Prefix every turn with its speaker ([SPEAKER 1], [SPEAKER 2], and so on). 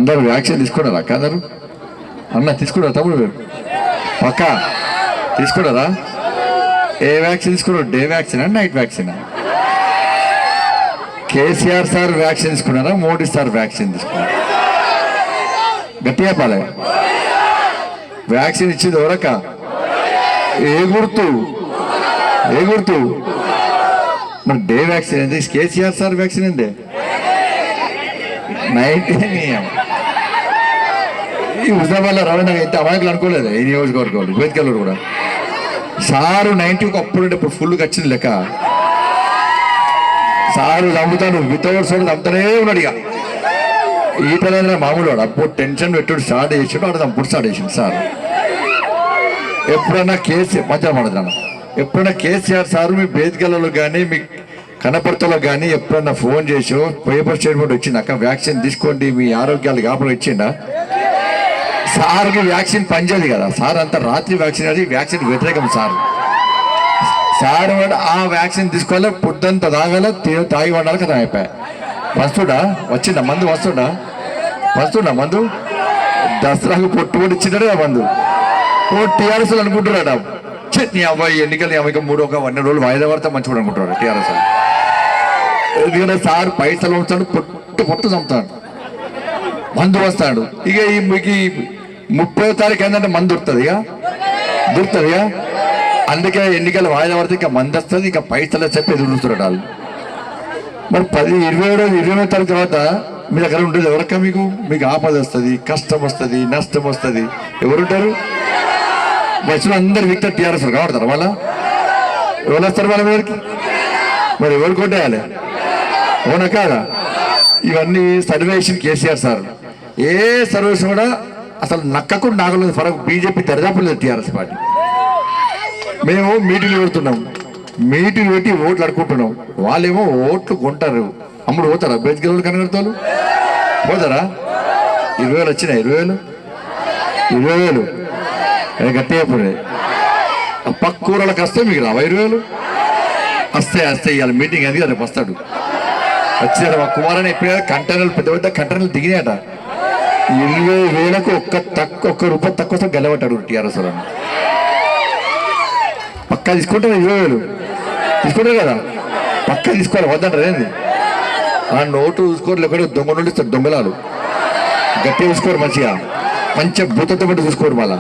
[SPEAKER 1] అందరూ వ్యాక్సిన్ తీసుకున్నారా అక్క? అందరూ అన్న తీసుకున్నారా? తమ్ముడు పక్క తీసుకున్నారా? ఏ వ్యాక్సిన్ తీసుకున్నారు? డే వ్యాక్సినా నైట్ వ్యాక్సినా? కేసీఆర్ సార్ వ్యాక్సిన్ తీసుకున్నారా? మోడీ సార్ వ్యాక్సిన్ తీసుకున్నారా? గట్టిగా పాలే. వ్యాక్సిన్ ఇచ్చింది ఎవరక్క? ఏ గుర్తు? ఏ గుర్తు? మరి డే వ్యాక్సిన్ ఏంది? కేసీఆర్ సార్ వ్యాక్సిన్ ఏంది? నైట్. ఈ హుజాబాద్లో రవాణా అయితే అమాయకులు అనుకోలేదు ఈ నియోజకవర్గాలు వేదికలు కూడా. సారు 90కి అప్పుడు ఇప్పుడు ఫుల్గా వచ్చింది లెక్క. సారు చంపుతాను వితౌట్ సోడు చంపుతానే ఉన్నాడు. ఇక ఈటలైన మామూలు వాడు అప్పుడు టెన్షన్ పెట్టుడు స్టార్ట్ చేసాడు. వాడు చంపుడు స్టార్ట్ చేసిండు సార్. ఎప్పుడన్నా కేసీఆర్ మధ్య మాట్లాడుతున్నాను, ఎప్పుడైనా కేసీఆర్ సారు మీ వేదికలలో కానీ మీ కనపర్తలో కానీ ఎప్పుడన్నా ఫోన్ చేసో పేపర్ స్టేట్మెంట్ వచ్చింది అక్క వ్యాక్సిన్ తీసుకోండి మీ ఆరోగ్యాలు కాపాడు ఇచ్చిండా? సార్కి వ్యాక్సిన్ పనిచేయదు కదా. సార్ అంతా రాత్రి వ్యాక్సిన్ అది వ్యాక్సిన్ వ్యతిరేకం సార్. సార్ ఆ వ్యాక్సిన్ తీసుకోవాలి, పొద్దుంతా తాగాల, తాగి వండాలి కదా. అయిపోయా వస్తుడా వచ్చిందా మందు? వస్తుడా మందు? దసరాకు పొట్టుబడి ఇచ్చిండే మందు. టీఆర్ఎస్ అనుకుంటున్నాడు నీ అబ్బాయి ఎన్నికలు అమ్మాయికి 1 రోజులు వాయిదా పడితే మంచిగా అనుకుంటున్నాడు టీఆర్ఎస్. ఎందుకంటే సార్ పైసలు వస్తాడు, పొట్టు చంపుతాడు, మందు వస్తాడు. ఇక మీకు 30వ తారీఖు ఏంటంటే మందు దొరుకుతుందిగా. అందుకే ఎన్నికలు వాయిదా పడితే ఇక మంది వస్తుంది, ఇక పైసలు చెప్పి ఎదురుతున్నాడు వాళ్ళు. మరి 27వ తారీఖు తర్వాత మీ దగ్గర ఉంటుంది ఎవరక్క? మీకు ఆపద వస్తుంది, కష్టం వస్తుంది, నష్టం వస్తుంది. ఎవరుంటారు? వచ్చిన అందరు విక్టర్ టీఆర్ఎస్ కాబడతారు. వాళ్ళ ఎవరు వస్తారు వాళ్ళ మీదకి? మరి ఎవరు కొట్టేయాలి? అవునా కాదా? ఇవన్నీ సర్వేషన్ కేసీఆర్ సార్. ఏ సర్వేషన్ కూడా అసలు నక్కకు నాగలేదు ఫరక్. బీజేపీ తెరదాపులేదు టీఆర్ఎస్ పార్టీ. మేము మీటింగ్లు పెడుతున్నాం, మీటింగ్ పెట్టి ఓట్లు అడుకుంటున్నాం. వాళ్ళేమో ఓట్లు కొంటారు. అమ్ముడు పోతారా? బేతికి కనగడతారు పోతారా? 20,000 వచ్చినాయి. 20,000 గట్టిగా పోయి పక్క కూరలకు వస్తే మీకు రావా? 20,000 వస్తాయి. ఇవాళ మీటింగ్ అది రేపు వస్తాడు. వచ్చాడు మా కుమారని ఎప్పుడైనా కంటైనర్లు పెద్ద కంటైనర్లు దిగినాయట. 20,000కు ఒక్క రూపాయి తక్కువ గెలవట్టాడు టీఆర్ఎస్ వాళ్ళని. పక్కా తీసుకుంటారు. 20,000 తీసుకుంటారు కదా, పక్కా తీసుకోవాలి. వద్దంటారు ఏంది? ఆ నోటు చూసుకోరు, లేకపోతే దొంగ నుండి ఇస్తారు. దొంగలాలు గట్టిగా చూసుకోరు, మంచిగా భూతత్వం బట్టి చూసుకోరు. మళ్ళా